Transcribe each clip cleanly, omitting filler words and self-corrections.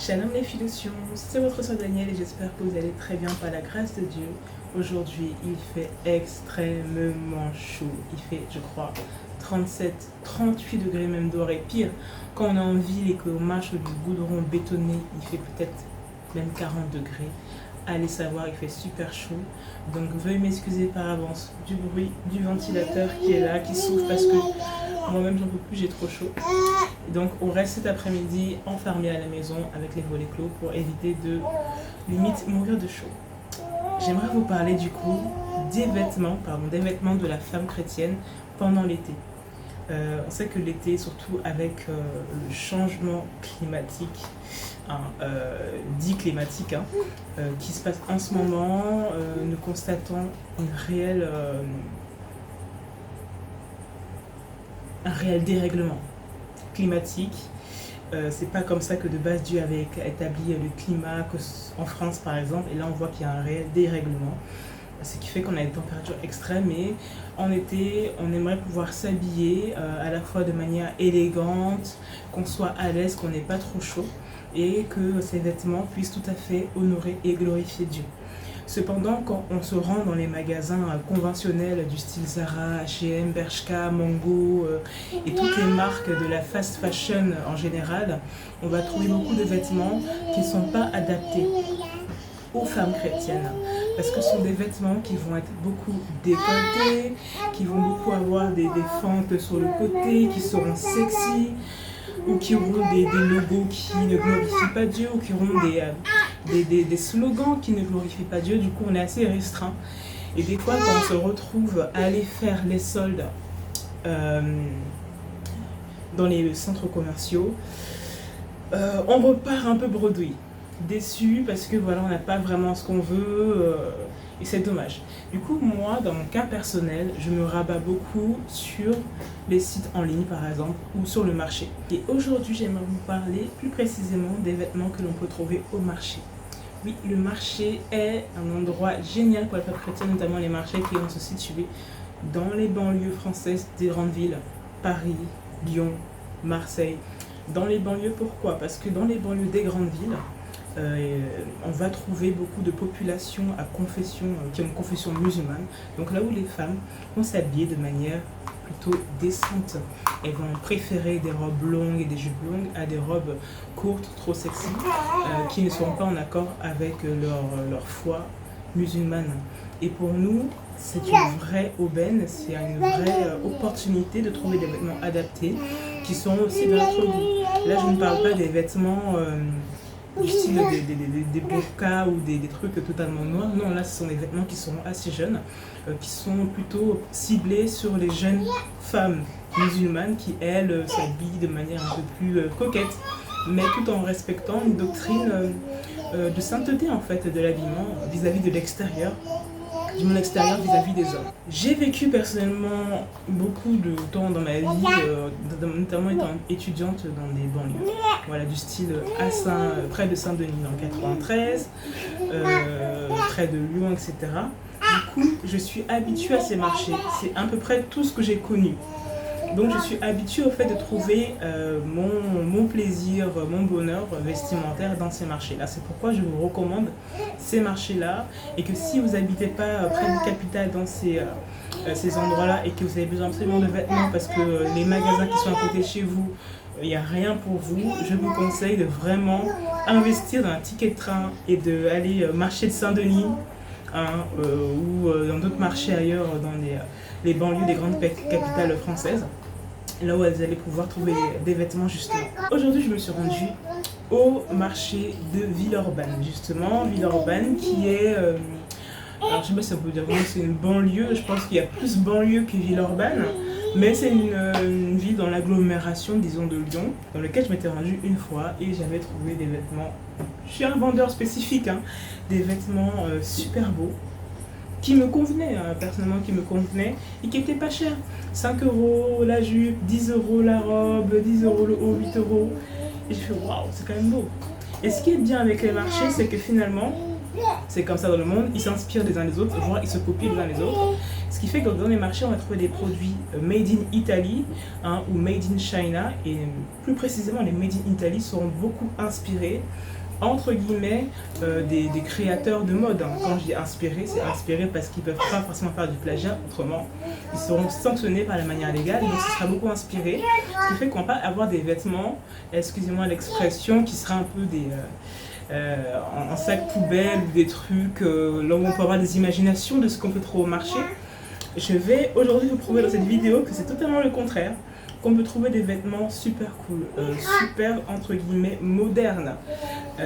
Shalom les filles de Sion, c'est votre soeur Daniel et j'espère que vous allez très bien par la grâce de Dieu. Aujourd'hui, il fait extrêmement chaud. Il fait, je crois, 37, 38 degrés même dehors. Et pire, quand on est en ville et qu'on marche du goudron bétonné, il fait peut-être même 40 degrés. Allez savoir, il fait super chaud. Donc veuillez m'excuser par avance du bruit du ventilateur qui est là, qui souffle parce que moi-même j'en peux plus, j'ai trop chaud. Donc on reste cet après-midi enfermé à la maison avec les volets clos pour éviter de limite mourir de chaud. J'aimerais vous parler du coup des vêtements de la femme chrétienne pendant l'été. On sait que l'été, surtout avec le changement climatique, dit climatique, qui se passe en ce moment, nous constatons un réel dérèglement climatique. C'est pas comme ça que de base Dieu avait établi le climat en France par exemple, et là on voit qu'il y a un réel dérèglement, ce qui fait qu'on a des températures extrêmes et en été on aimerait pouvoir s'habiller à la fois de manière élégante, qu'on soit à l'aise, qu'on n'ait pas trop chaud et que ces vêtements puissent tout à fait honorer et glorifier Dieu. Cependant, quand on se rend dans les magasins conventionnels du style Zara, H&M, Bershka, Mango et toutes les marques de la fast fashion en général, on va trouver beaucoup de vêtements qui ne sont pas adaptés aux femmes chrétiennes. Parce que ce sont des vêtements qui vont être beaucoup décolletés, qui vont beaucoup avoir des fentes sur le côté, qui seront sexy, ou qui auront des logos qui ne glorifient pas Dieu, ou qui auront des slogans qui ne glorifient pas Dieu. Du coup on est assez restreint et des fois quand on se retrouve à aller faire les soldes dans les centres commerciaux, on repart un peu bredouille, déçu parce que voilà, on n'a pas vraiment ce qu'on veut et c'est dommage. Du coup moi dans mon cas personnel, je me rabats beaucoup sur les sites en ligne par exemple ou sur le marché. Et aujourd'hui j'aimerais vous parler plus précisément des vêtements que l'on peut trouver au marché. Oui, le marché est un endroit génial pour la femme chrétienne, notamment les marchés qui vont se situer dans les banlieues françaises des grandes villes, Paris, Lyon, Marseille. Dans les banlieues, pourquoi? Parce que dans les banlieues des grandes villes, on va trouver beaucoup de populations à confession, qui ont une confession musulmane. Donc là où les femmes vont s'habiller de manière plutôt décente. Elles vont préférer des robes longues et des jupes longues à des robes courtes, trop sexy, qui ne seront pas en accord avec leur foi musulmane. Et pour nous, c'est une vraie aubaine, c'est une vraie opportunité de trouver des vêtements adaptés qui sont aussi de notre goût. Là, je ne parle pas des vêtements du style des burkas ou des trucs totalement noirs. Non, là, ce sont des vêtements qui sont assez jeunes, qui sont plutôt ciblés sur les jeunes femmes musulmanes qui, elles, s'habillent de manière un peu plus coquette, mais tout en respectant une doctrine de sainteté, en fait, de l'habillement vis-à-vis de l'extérieur. Du monde extérieur vis-à-vis des hommes. J'ai vécu personnellement beaucoup de temps dans ma vie, notamment étant étudiante dans des banlieues, voilà, du style près de Saint-Denis dans le 93, près de Lyon, etc. Du coup, je suis habituée à ces marchés, c'est à peu près tout ce que j'ai connu. Donc je suis habituée au fait de trouver mon plaisir, mon bonheur vestimentaire dans ces marchés-là. C'est pourquoi je vous recommande ces marchés-là et que si vous n'habitez pas près d'une capitale dans ces endroits-là et que vous avez besoin absolument de vêtements parce que les magasins qui sont à côté de chez vous, il n'y a rien pour vous, je vous conseille de vraiment investir dans un ticket de train et d'aller marcher de Saint-Denis ou dans d'autres marchés ailleurs dans les banlieues des grandes capitales françaises, là où vous allez pouvoir trouver des vêtements justement. Aujourd'hui, je me suis rendue au marché de Villeurbanne, justement. Villeurbanne qui est... alors je sais pas si on peut dire vraiment c'est une banlieue, je pense qu'il y a plus banlieue que Villeurbanne, mais c'est une ville dans l'agglomération, disons, de Lyon, dans laquelle je m'étais rendue une fois et j'avais trouvé des vêtements... Je suis un vendeur spécifique, hein, des vêtements super beaux, qui me convenait, personnellement qui me convenait et qui était pas cher. 5 € la jupe, 10 € la robe, 10 € le haut, 8 €. Et j'ai fait waouh, c'est quand même beau. Et ce qui est bien avec les marchés, c'est que finalement, C'est comme ça dans le monde, ils s'inspirent les uns les autres, voire ils se copient les uns les autres. Ce qui fait que dans les marchés, on va trouver des produits made in Italy ou made in China. Et plus précisément, les made in Italy seront beaucoup inspirés, entre guillemets, des créateurs de mode. Quand je dis inspirés, c'est inspiré parce qu'ils ne peuvent pas forcément faire du plagiat, autrement ils seront sanctionnés par la manière légale, donc ce sera beaucoup inspiré. Ce qui fait qu'on va avoir des vêtements, excusez-moi l'expression, qui sera un peu des... en sac poubelle, des trucs là où on peut avoir des imaginations de ce qu'on peut trouver au marché. Je vais aujourd'hui vous prouver dans cette vidéo que c'est totalement le contraire, qu'on peut trouver des vêtements super cool, super entre guillemets modernes.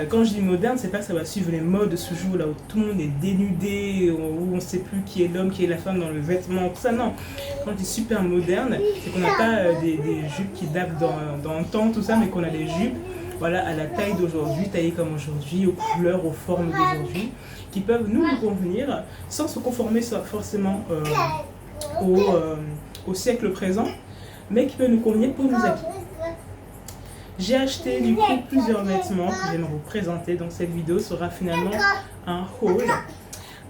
Quand je dis moderne, c'est pas que ça va suivre les modes de ce jour là où tout le monde est dénudé, où on ne sait plus qui est l'homme, qui est la femme dans le vêtement, tout ça, non. Quand je dis super moderne, c'est qu'on n'a pas des jupes qui datent dans le temps, tout ça, mais qu'on a des jupes voilà, à la taille d'aujourd'hui, taillées comme aujourd'hui, aux couleurs, aux formes d'aujourd'hui, qui peuvent nous convenir sans se conformer forcément au siècle présent, mais qui peuvent nous convenir pour nous habiller. J'ai acheté du coup plusieurs vêtements que j'aimerais vous présenter, donc cette vidéo sera finalement un haul.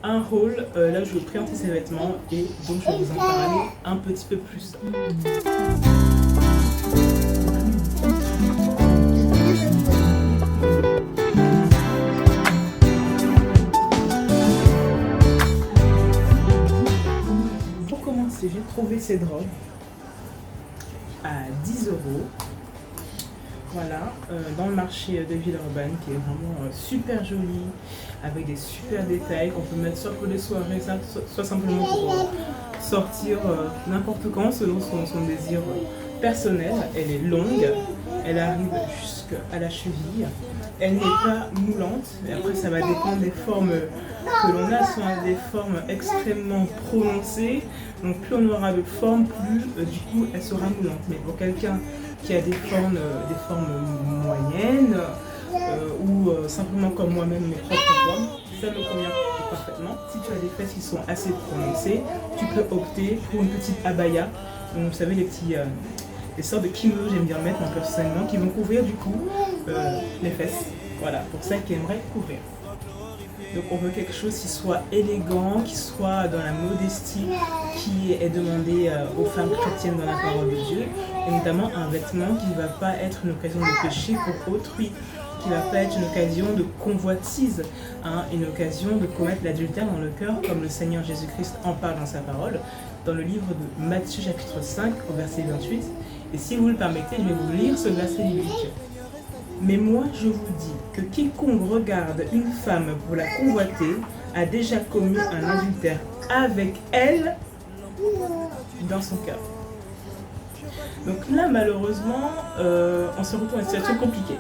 Là où je vais vous présenter ces vêtements et donc je vais vous en parler un petit peu plus. J'ai trouvé cette robe à 10 €. Voilà, dans le marché de Villeurbanne, qui est vraiment super joli, avec des super détails qu'on peut mettre soit pour les soirées, soit simplement pour sortir n'importe quand selon son désir personnel. Elle est longue, elle arrive jusqu'à la cheville, elle n'est pas moulante, et après ça va dépendre des formes que l'on a, soit des formes extrêmement prononcées, donc plus on aura de formes, plus du coup elle sera moulante. Mais pour quelqu'un qui a des formes moyennes ou simplement comme moi-même mes propres formes, ça me convient parfaitement. Si tu as des fesses qui sont assez prononcées, tu peux opter pour une petite abaya, donc vous savez les sortes de kimonos, j'aime bien mettre personnellement, qui vont couvrir du coup les fesses, voilà, pour celles qui aimeraient couvrir. Donc on veut quelque chose qui soit élégant, qui soit dans la modestie qui est demandée aux femmes chrétiennes dans la parole de Dieu, et notamment un vêtement qui ne va pas être une occasion de péché pour autrui, qui ne va pas être une occasion de convoitise, une occasion de commettre l'adultère dans le cœur, comme le Seigneur Jésus-Christ en parle dans sa parole, dans le livre de Matthieu chapitre 5 au verset 28. Et si vous le permettez, je vais vous lire ce verset biblique. Mais moi, je vous dis que quiconque regarde une femme pour la convoiter a déjà commis un adultère avec elle dans son cœur. Donc là, malheureusement, on se retrouve dans une situation compliquée.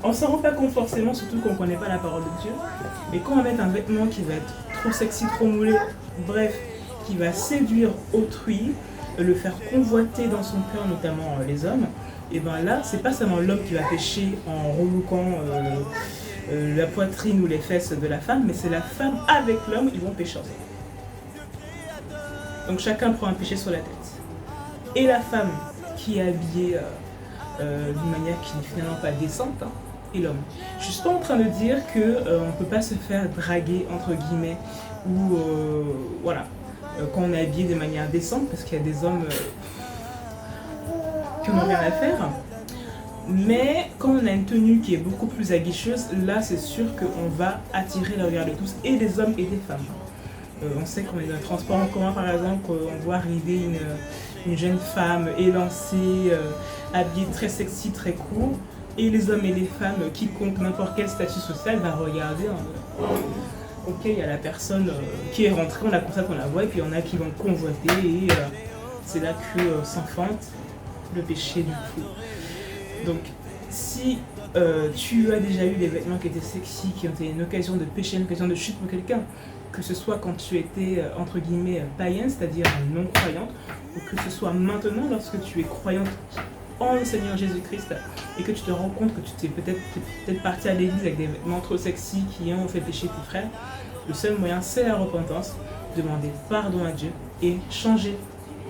On ne s'en rend pas compte forcément, surtout qu'on ne connaît pas la parole de Dieu. Mais quand on met un vêtement qui va être trop sexy, trop moulé, bref, qui va séduire autrui, le faire convoiter dans son cœur, notamment les hommes, et bien là, c'est pas seulement l'homme qui va pécher en relouquant la poitrine ou les fesses de la femme, mais c'est la femme avec l'homme, ils vont pécher ensemble. Donc chacun prend un péché sur la tête. Et la femme qui est habillée d'une manière qui n'est finalement pas décente, et l'homme. Je suis pas en train de dire qu'on ne peut pas se faire draguer, entre guillemets, ou voilà, quand on est habillé de manière décente, parce qu'il y a des hommes qui n'ont rien à faire. Mais quand on a une tenue qui est beaucoup plus aguicheuse, là c'est sûr qu'on va attirer le regard de tous, et des hommes et des femmes. On sait qu'on est dans un transport en commun par exemple, on voit arriver une jeune femme élancée, habillée très sexy, très court, et les hommes et les femmes, quiconque, n'importe quel statut social, va regarder. Ok, il y a la personne qui est rentrée, on la constate, on la voit, et puis il y en a qui vont convoiter, et c'est là que s'enfante le péché du fou. Donc, si tu as déjà eu des vêtements qui étaient sexy, qui ont été une occasion de péché, une occasion de chute pour quelqu'un, que ce soit quand tu étais entre guillemets païenne, c'est-à-dire non-croyante, ou que ce soit maintenant lorsque tu es croyante en le Seigneur Jésus-Christ et que tu te rends compte que tu t'es peut-être parti à l'église avec des vêtements trop sexy qui ont fait pécher tes frères, le seul moyen c'est la repentance, demander pardon à Dieu et changer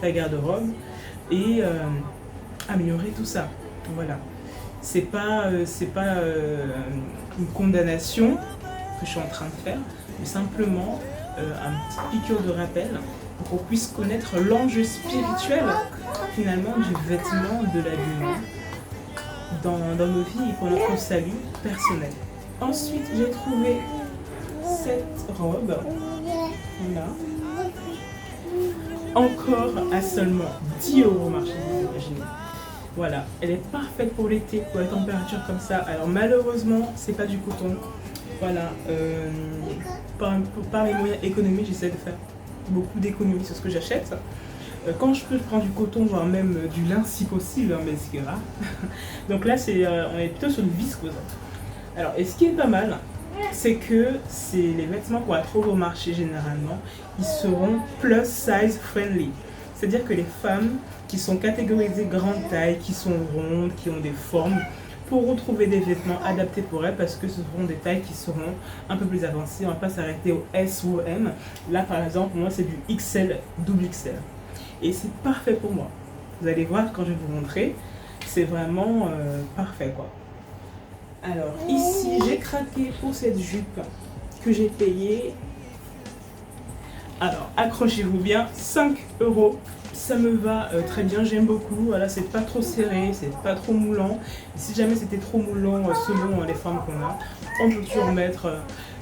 ta garde-robe et améliorer tout ça. Voilà. C'est pas une condamnation, que je suis en train de faire, mais simplement un petit piqûre de rappel pour qu'on puisse connaître l'enjeu spirituel finalement du vêtement de l'habillement dans nos vies et pour notre salut personnel. Ensuite, j'ai trouvé cette robe, voilà, encore à seulement 10 € au marché, vous imaginez. Voilà, elle est parfaite pour l'été, pour les températures comme ça. Alors malheureusement, c'est pas du coton. Voilà, par mes moyens économiques, j'essaie de faire beaucoup d'économies sur ce que j'achète. Quand je peux, je prends du coton, voire même du lin si possible, hein, mais c'est rare. Donc là, on est plutôt sur du viscose. Alors, et ce qui est pas mal, c'est que les vêtements qu'on va trouver au marché généralement, ils seront plus size friendly. C'est-à-dire que les femmes qui sont catégorisées grande taille, qui sont rondes, qui ont des formes, pourront trouver des vêtements adaptés pour elles parce que ce seront des tailles qui seront un peu plus avancées. On ne va pas s'arrêter au S ou au M. Là, par exemple, moi, c'est du XL, double XL. Et c'est parfait pour moi. Vous allez voir quand je vais vous montrer. C'est vraiment parfait, quoi. Alors, ici, j'ai craqué pour cette jupe que j'ai payée. Alors, accrochez-vous bien, 5 €. Ça me va très bien, j'aime beaucoup. Voilà, c'est pas trop serré, c'est pas trop moulant. Et si jamais c'était trop moulant, selon les formes qu'on a, on peut toujours mettre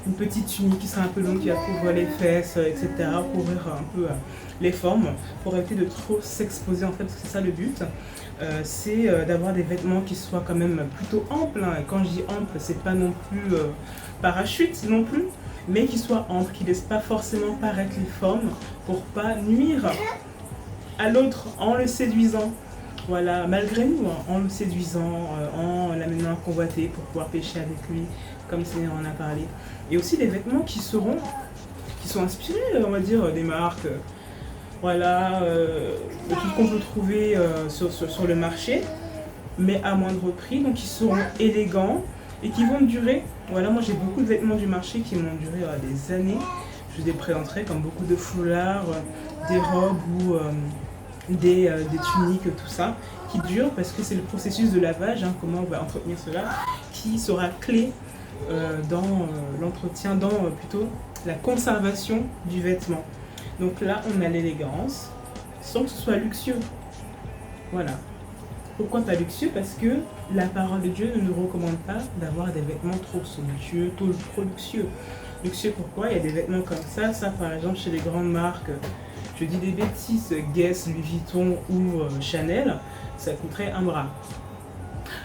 une petite tunique qui sera un peu longue, qui va couvrir les fesses, etc. Couvrir un peu les formes pour éviter de trop s'exposer en fait, parce que c'est ça le but. C'est d'avoir des vêtements qui soient quand même plutôt amples. Hein. Et quand je dis ample, c'est pas non plus parachute non plus, mais qui soient amples, qui ne laissent pas forcément paraître les formes pour pas nuire à l'autre en le séduisant. Voilà, malgré nous, hein, en le séduisant, en l'amenant à convoiter pour pouvoir pêcher avec lui, comme Seigneur en a parlé. Et aussi des vêtements qui sont inspirés, on va dire, des marques. Voilà, de tout ce qu'on peut trouver sur le marché, mais à moindre prix, donc qui seront élégants et qui vont durer. Voilà, moi j'ai beaucoup de vêtements du marché qui m'ont duré des années. Je les présenterai comme beaucoup de foulards, des robes ou des tuniques, tout ça, qui durent parce que c'est le processus de lavage, hein, comment on va entretenir cela, qui sera clé dans l'entretien, dans plutôt la conservation du vêtement. Donc là, on a l'élégance, sans que ce soit luxueux. Voilà. Pourquoi pas luxueux? Parce que la parole de Dieu ne nous recommande pas d'avoir des vêtements trop somptueux, trop luxueux. Luxueux pourquoi? Il y a des vêtements comme ça par exemple chez les grandes marques, je dis des bêtises, Guess, Louis Vuitton ou Chanel, ça coûterait un bras.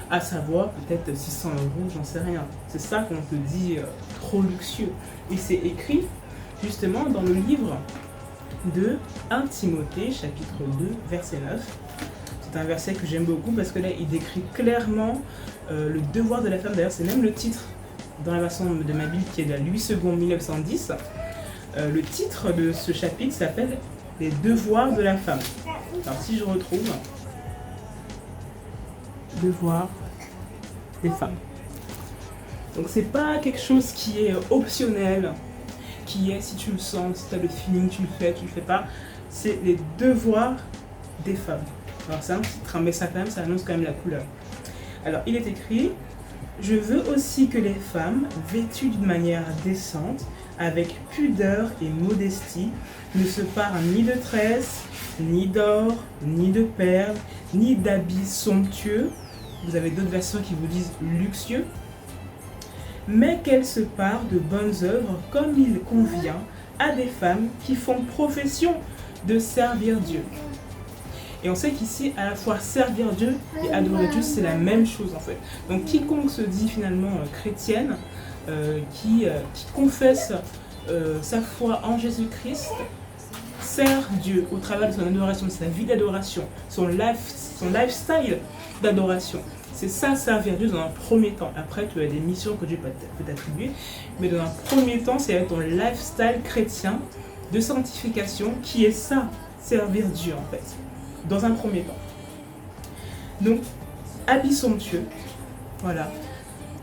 À savoir peut-être 600 €, j'en sais rien. C'est ça qu'on te dit trop luxueux. Et c'est écrit justement dans le livre de 1 Timothée, chapitre 2, verset 9. C'est un verset que j'aime beaucoup parce que là, il décrit clairement le devoir de la femme. D'ailleurs, c'est même le titre dans la version de ma Bible qui est de la Louis II 1910. Le titre de ce chapitre s'appelle « Les devoirs de la femme ». Alors, si je retrouve « Devoirs des femmes ». Donc, c'est pas quelque chose qui est optionnel, qui est si tu le sens, si tu as le feeling, tu le fais pas. C'est les devoirs des femmes. Alors c'est un titre, mais ça annonce quand même la couleur. Alors il est écrit: je veux aussi que les femmes, vêtues d'une manière décente, avec pudeur et modestie, ne se parent ni de tresses, ni d'or, ni de perles, ni d'habits somptueux. Vous avez d'autres versions qui vous disent luxueux. Mais qu'elles se parent de bonnes œuvres comme il convient à des femmes qui font profession de servir Dieu. Et on sait qu'ici, à la fois servir Dieu et adorer Dieu, c'est la même chose en fait. Donc quiconque se dit finalement chrétienne, qui confesse sa foi en Jésus-Christ, sert Dieu au travers de son adoration, de sa vie d'adoration, son lifestyle d'adoration. C'est ça, servir Dieu dans un premier temps. Après, tu as des missions que Dieu peut t'attribuer, mais dans un premier temps, c'est ton lifestyle chrétien de sanctification qui est ça, servir Dieu en fait, dans un premier temps. Donc, habits somptueux, voilà,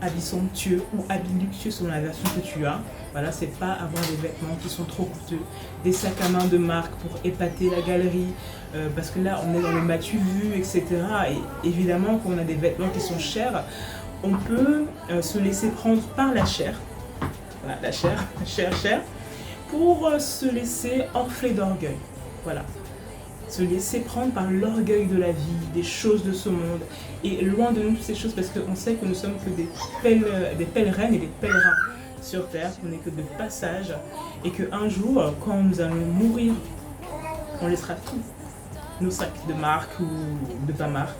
habits somptueux ou habits luxueux selon la version que tu as. Voilà, c'est pas avoir des vêtements qui sont trop coûteux, des sacs à main de marque pour épater la galerie, parce que là on est dans le m'as-tu vu, etc. Et évidemment, quand on a des vêtements qui sont chers, on peut se laisser prendre par la chair. voilà, la chair, pour se laisser enfler d'orgueil. Voilà. Se laisser prendre par l'orgueil de la vie, des choses de ce monde, et loin de nous toutes ces choses, parce qu'on sait que nous sommes que des pèlerines et des pèlerins sur terre, qu'on n'est que de passage, et qu'un jour, quand nous allons mourir, on laissera tout, nos sacs de marque ou de pas marque,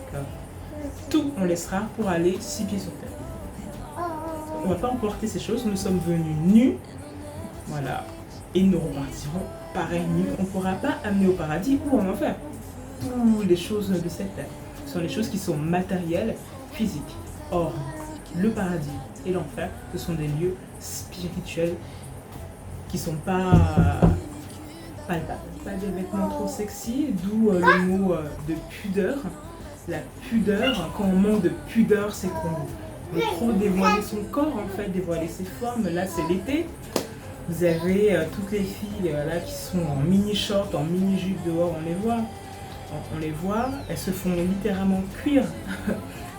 tout on laissera pour aller 6 pieds sur terre. On ne va pas emporter ces choses, nous sommes venus nus, voilà, et nous repartirons pareil nus. On ne pourra pas amener au paradis ou en enfer. Toutes les choses de cette terre sont les choses qui sont matérielles, physiques. Or, le paradis et l'enfer, ce sont des lieux spirituels qui ne sont pas palpables. Pas des vêtements trop sexy, d'où le mot de pudeur. La pudeur, quand on manque de pudeur, c'est qu'on veut trop dévoiler son corps, en fait, dévoiler ses formes. Là, c'est l'été. Vous avez toutes les filles là qui sont en mini-short, en mini-jupe dehors, on les voit, elles se font littéralement cuire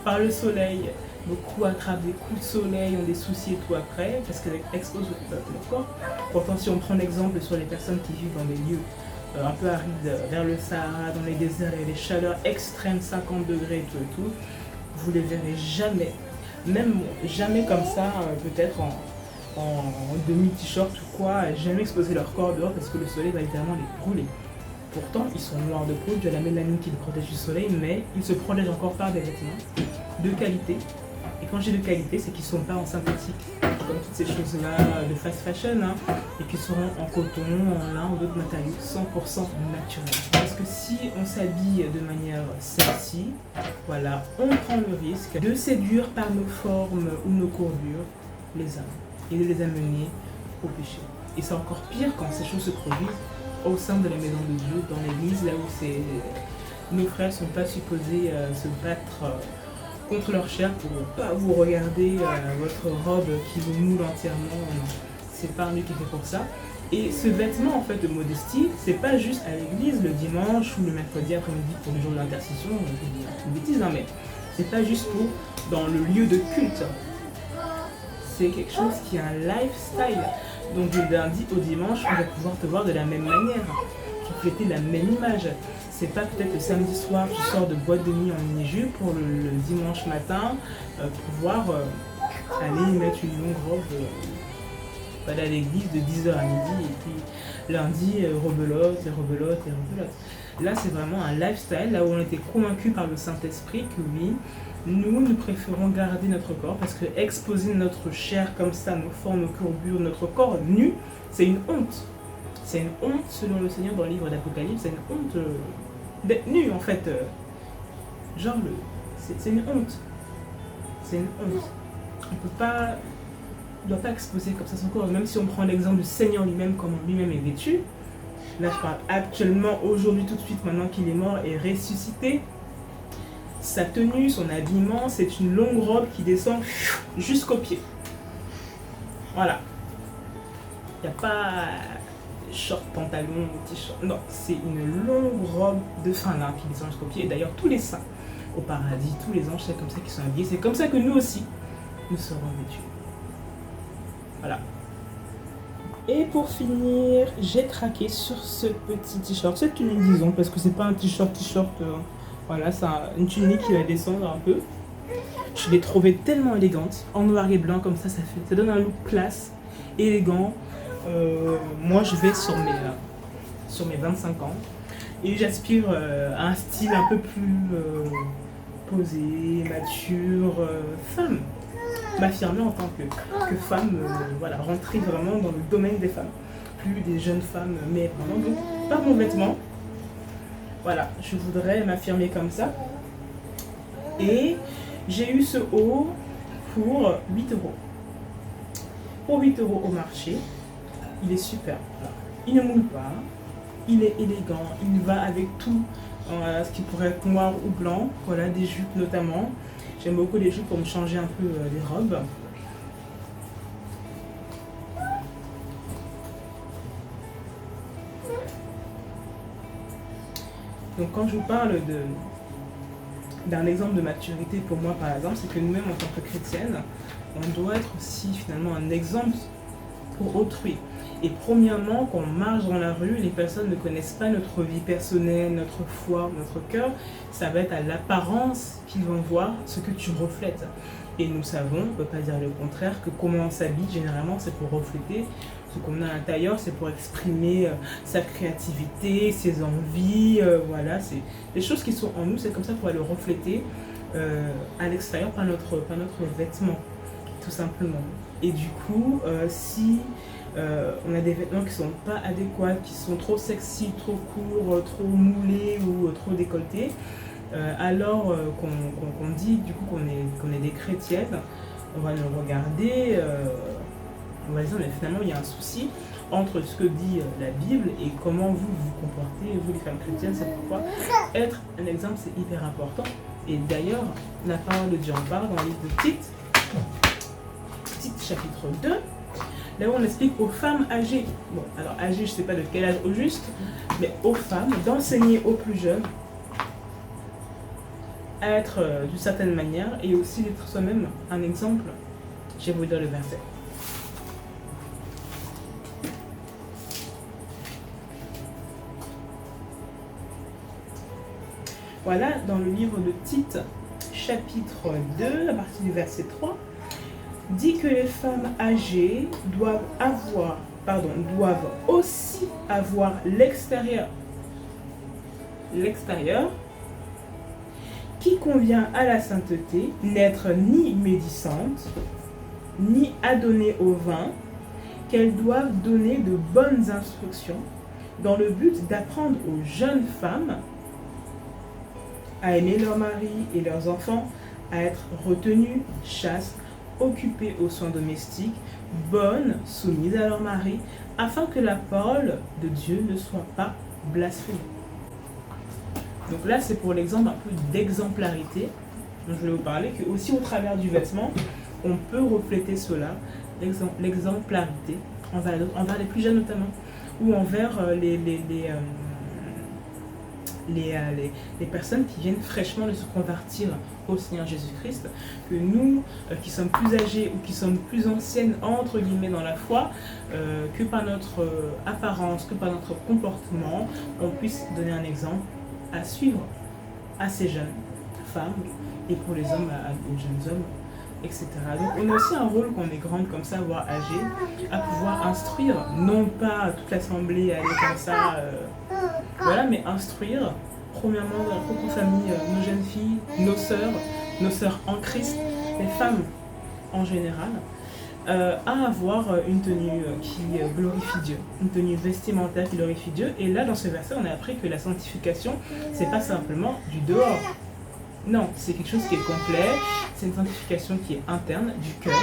par le soleil. Beaucoup attrapent des coups de soleil, ont des soucis et tout après, parce qu'elles exposent leur corps. Pourtant, si on prend l'exemple sur les personnes qui vivent dans des lieux un peu arides, vers le Sahara, dans les déserts, et les chaleurs extrêmes, 50 degrés et tout, vous les verrez jamais, même jamais comme ça, peut-être en demi-t-shirt ou quoi, jamais exposer leur corps dehors parce que le soleil va littéralement les brûler. Pourtant, ils sont noirs de peau, de la mélanine qui les protège du soleil, mais ils se protègent encore par des vêtements de qualité. Et quand j'ai de qualité, c'est qu'ils ne sont pas en synthétique, comme toutes ces choses-là de fast fashion, hein, et qu'ils seront en coton, en lin ou d'autres matériaux 100% naturels. Parce que si on s'habille de manière sexy, voilà, on prend le risque de séduire par nos formes ou nos courbures les âmes et de les amener au péché. Et c'est encore pire quand ces choses se produisent au sein de la maison de Dieu, dans l'église, là où nos frères ne sont pas supposés se battre contre leur chair pour ne pas vous regarder votre robe qui vous moule entièrement. C'est pas lui qui fait pour ça. Et ce vêtement en fait de modestie, c'est pas juste à l'église le dimanche ou le mercredi après-midi pour le jour de l'intercession, une bêtise, hein, mais c'est pas juste pour dans le lieu de culte. C'est quelque chose qui est un lifestyle. Donc du lundi au dimanche, on va pouvoir te voir de la même manière, refléter la même image. C'est pas peut-être le samedi soir, tu sors de boîte de nuit en mini-jupe pour le dimanche matin pouvoir aller mettre une longue robe, aller à l'église de 10h à midi et puis lundi rebelote et rebelote et rebelote. Là c'est vraiment un lifestyle, là où on était convaincu par le Saint-Esprit que oui, nous préférons garder notre corps parce que exposer notre chair comme ça, nos formes, nos courbures, notre corps nu, c'est une honte. C'est une honte selon le Seigneur dans le livre d'Apocalypse, c'est une honte d'être nu en fait. C'est une honte. C'est une honte. On peut pas, on ne doit pas exposer comme ça son corps, même si on prend l'exemple du Seigneur lui-même, comment lui-même est vêtu. Là je parle actuellement, aujourd'hui tout de suite, maintenant qu'il est mort et ressuscité. Sa tenue, son habillement, c'est une longue robe qui descend jusqu'aux pieds. Voilà. Il n'y a pas short, pantalon, t-shirt. Non, c'est une longue robe de fin lin qui descend jusqu'aux pieds. Et d'ailleurs, tous les saints au paradis, tous les anges, c'est comme ça qu'ils sont habillés. C'est comme ça que nous aussi, nous serons vêtus. Voilà. Et pour finir, j'ai craqué sur ce petit t-shirt. Cette tunique, disons, parce que c'est pas un t-shirt. Voilà, c'est une tunique qui va descendre un peu. Je l'ai trouvée tellement élégante, en noir et blanc, comme ça donne un look classe, élégant. Moi, je vais sur mes 25 ans et j'aspire à un style un peu plus posé, mature, femme. M'affirmer en tant que femme, voilà, rentrer vraiment dans le domaine des femmes. Plus des jeunes femmes, mais vraiment donc, par mon vêtement. Voilà, je voudrais m'affirmer comme ça. Et j'ai eu ce haut pour 8 €. Pour 8 € au marché. Il est super. Voilà. Il ne moule pas. Il est élégant. Il va avec tout. Ce qui pourrait être noir ou blanc. Voilà, des jupes notamment. J'aime beaucoup les jupes pour me changer un peu les robes. Donc quand je vous parle d'un exemple de maturité pour moi par exemple, c'est que nous-mêmes en tant que chrétiennes, on doit être aussi finalement un exemple pour autrui. Et premièrement, quand on marche dans la rue, les personnes ne connaissent pas notre vie personnelle, notre foi, notre cœur. Ça va être à l'apparence qu'ils vont voir ce que tu reflètes. Et nous savons, on ne peut pas dire le contraire, que comment on s'habille, généralement, c'est pour refléter ce qu'on a à l'intérieur, c'est pour exprimer sa créativité, ses envies, voilà, c'est des choses qui sont en nous, c'est comme ça qu'on va le refléter à l'extérieur par notre vêtement, tout simplement. Et du coup, si on a des vêtements qui ne sont pas adéquats, qui sont trop sexy, trop courts, trop moulés ou trop décolletés, alors qu'on dit du coup qu'on est des chrétiennes, on va le regarder, on va dire mais finalement il y a un souci entre ce que dit la Bible et comment vous vous comportez, vous les femmes chrétiennes. C'est pourquoi être un exemple c'est hyper important. Et d'ailleurs la parole de Dieu en parle dans le livre de Tite chapitre 2, là où on explique aux femmes âgées, bon alors âgées je ne sais pas de quel âge au juste, mais aux femmes d'enseigner aux plus jeunes à être d'une certaine manière et aussi d'être soi-même un exemple. Je vais vous lire le verset. Voilà, dans le livre de Tite, chapitre 2, à partir du verset 3, dit que les femmes âgées doivent aussi avoir l'extérieur qui convient à la sainteté, n'être ni médisante, ni adonnée au vin, qu'elles doivent donner de bonnes instructions dans le but d'apprendre aux jeunes femmes à aimer leur mari et leurs enfants, à être retenues, chastes, occupées aux soins domestiques, bonnes, soumises à leur mari, afin que la parole de Dieu ne soit pas blasphémée. Donc là, c'est pour l'exemple un peu d'exemplarité dont je vais vous parler, que aussi au travers du vêtement, on peut refléter cela, l'exemplarité, envers les plus jeunes notamment, ou envers les personnes qui viennent fraîchement de se convertir au Seigneur Jésus-Christ, que nous, qui sommes plus âgés ou qui sommes plus anciennes, entre guillemets, dans la foi, que par notre apparence, que par notre comportement, on puisse donner un exemple à suivre à ces jeunes femmes et pour les hommes, aux jeunes hommes, etc. Donc on a aussi un rôle quand on est grande comme ça, voire âgée, à pouvoir instruire, non pas toute l'assemblée à aller comme ça, voilà, mais instruire, premièrement, dans notre propre famille, nos jeunes filles, nos sœurs en Christ, les femmes en général, à avoir une tenue qui glorifie Dieu, une tenue vestimentaire qui glorifie Dieu. Et là, dans ce verset, on a appris que la sanctification, c'est pas simplement du dehors. Non, c'est quelque chose qui est complet, c'est une sanctification qui est interne, du cœur,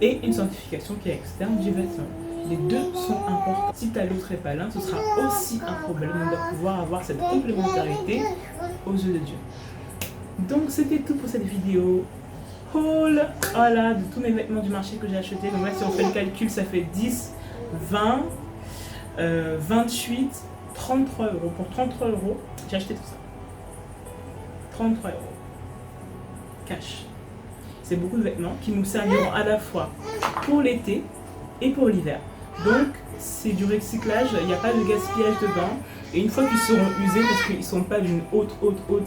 et une sanctification qui est externe, du vêtement. Les deux sont importants. Si t'as l'autre et pas l'un, ce sera aussi un problème. On doit pouvoir avoir cette complémentarité aux yeux de Dieu. Donc c'était tout pour cette vidéo. Haul, voilà, de tous mes vêtements du marché que j'ai achetés. Donc là, si on fait le calcul, ça fait 10, 20, 28, 33 euros. Pour 33 euros, j'ai acheté tout ça. 33 euros. Cash. C'est beaucoup de vêtements qui nous serviront à la fois pour l'été et pour l'hiver. Donc, c'est du recyclage, il n'y a pas de gaspillage dedans. Et une fois qu'ils seront usés, parce qu'ils ne sont pas d'une haute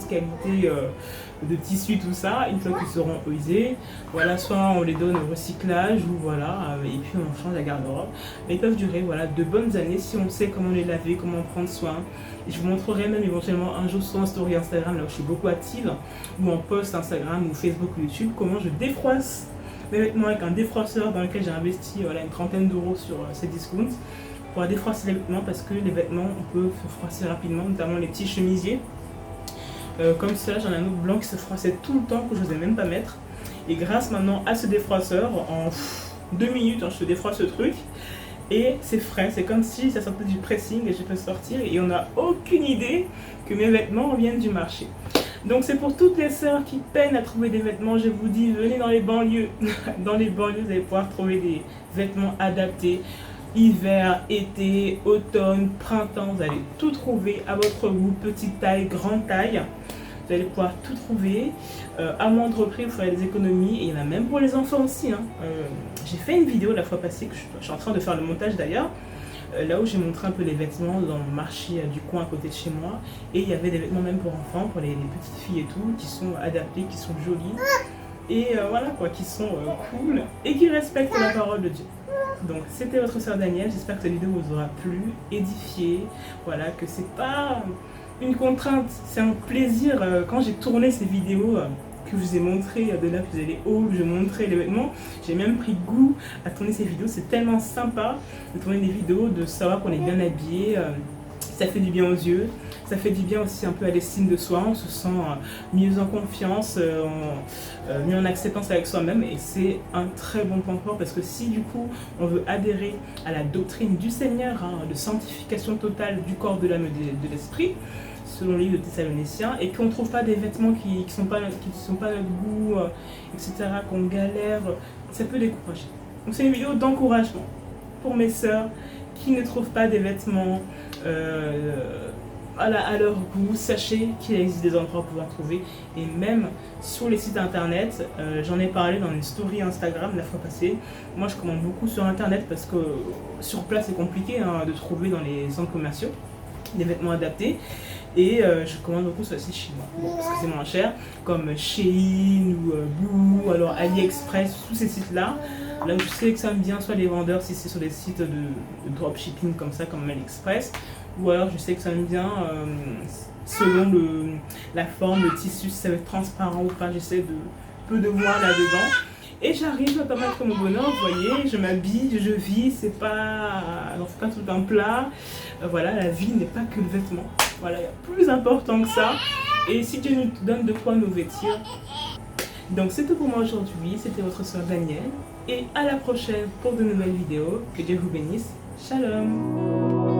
qualité de tissu, tout ça, une fois qu'ils seront usés, voilà, soit on les donne au recyclage, ou voilà, et puis on change la garde-robe. Mais ils peuvent durer, voilà, de bonnes années si on sait comment les laver, comment en prendre soin. Et je vous montrerai même éventuellement un jour sur en story Instagram, là où je suis beaucoup active, ou en post Instagram ou Facebook ou YouTube, comment je défroisse mes vêtements avec un défroisseur dans lequel j'ai investi voilà, une trentaine d'euros sur ces discounts pour défroisser les vêtements, parce que les vêtements on peut se froisser rapidement, notamment les petits chemisiers. Comme cela, j'en ai un autre blanc qui se froissait tout le temps que je n'osais même pas mettre. Et grâce maintenant à ce défroisseur, en 2 minutes, je te défroisse ce truc. Et c'est frais, c'est comme si ça sortait du pressing et je peux sortir et on n'a aucune idée que mes vêtements viennent du marché. Donc c'est pour toutes les sœurs qui peinent à trouver des vêtements, je vous dis, venez dans les banlieues. Dans les banlieues, vous allez pouvoir trouver des vêtements adaptés. Hiver, été, automne, printemps, vous allez tout trouver à votre goût, petite taille, grande taille. vous allez pouvoir tout trouver. À moindre prix, vous ferez des économies, et il y en a même pour les enfants aussi, hein. J'ai fait une vidéo la fois passée, que je suis en train de faire le montage d'ailleurs, là où j'ai montré un peu les vêtements dans le marché du coin à côté de chez moi. Et il y avait des vêtements même pour enfants, pour les petites filles et tout, qui sont adaptés, qui sont jolis. Et voilà quoi, qui sont cool et qui respectent la parole de Dieu. Donc c'était votre sœur Danielle, j'espère que cette vidéo vous aura plu, édifié, voilà, que c'est pas une contrainte, c'est un plaisir. Quand j'ai tourné ces vidéos que je vous ai montré, de là je faisais les hauls, je montrais les vêtements, j'ai même pris goût à tourner ces vidéos. C'est tellement sympa de tourner des vidéos, de savoir qu'on est bien habillé. Ça fait du bien aux yeux, ça fait du bien aussi un peu à l'estime de soi, on se sent mieux en confiance, mieux en acceptance avec soi-même, et c'est un très bon point fort, parce que si du coup on veut adhérer à la doctrine du Seigneur, hein, de sanctification totale du corps, de l'âme et de l'esprit, selon le livre de Thessaloniciens, et qu'on ne trouve pas des vêtements qui ne sont pas à notre goût, etc., qu'on galère, ça peut décourager. Donc c'est une vidéo d'encouragement pour mes sœurs qui ne trouvent pas des vêtements à leur goût. Sachez qu'il existe des endroits pour pouvoir trouver, et même sur les sites internet. J'en ai parlé dans une story Instagram la fois passée. Moi je commande beaucoup sur internet parce que sur place c'est compliqué, hein, de trouver dans les centres commerciaux des vêtements adaptés, et je commande beaucoup sur le site chinois, parce que c'est moins cher, comme Shein ou Boo, alors AliExpress, tous ces sites là où je sais que ça me vient, soit les vendeurs si c'est sur des sites de dropshipping comme ça, comme AliExpress, ou alors je sais que ça me vient selon la forme, le tissu, si ça va être transparent ou pas, j'essaie de peu de voir là-dedans. Et j'arrive à pas mettre mon bonheur, vous voyez, je m'habille, je vis, c'est pas tout un plat. Voilà, la vie n'est pas que le vêtement. Voilà, il y a plus important que ça. Et si Dieu nous donne de quoi nous vêtir. Donc c'est tout pour moi aujourd'hui, c'était votre soeur Danielle. Et à la prochaine pour de nouvelles vidéos. Que Dieu vous bénisse. Shalom.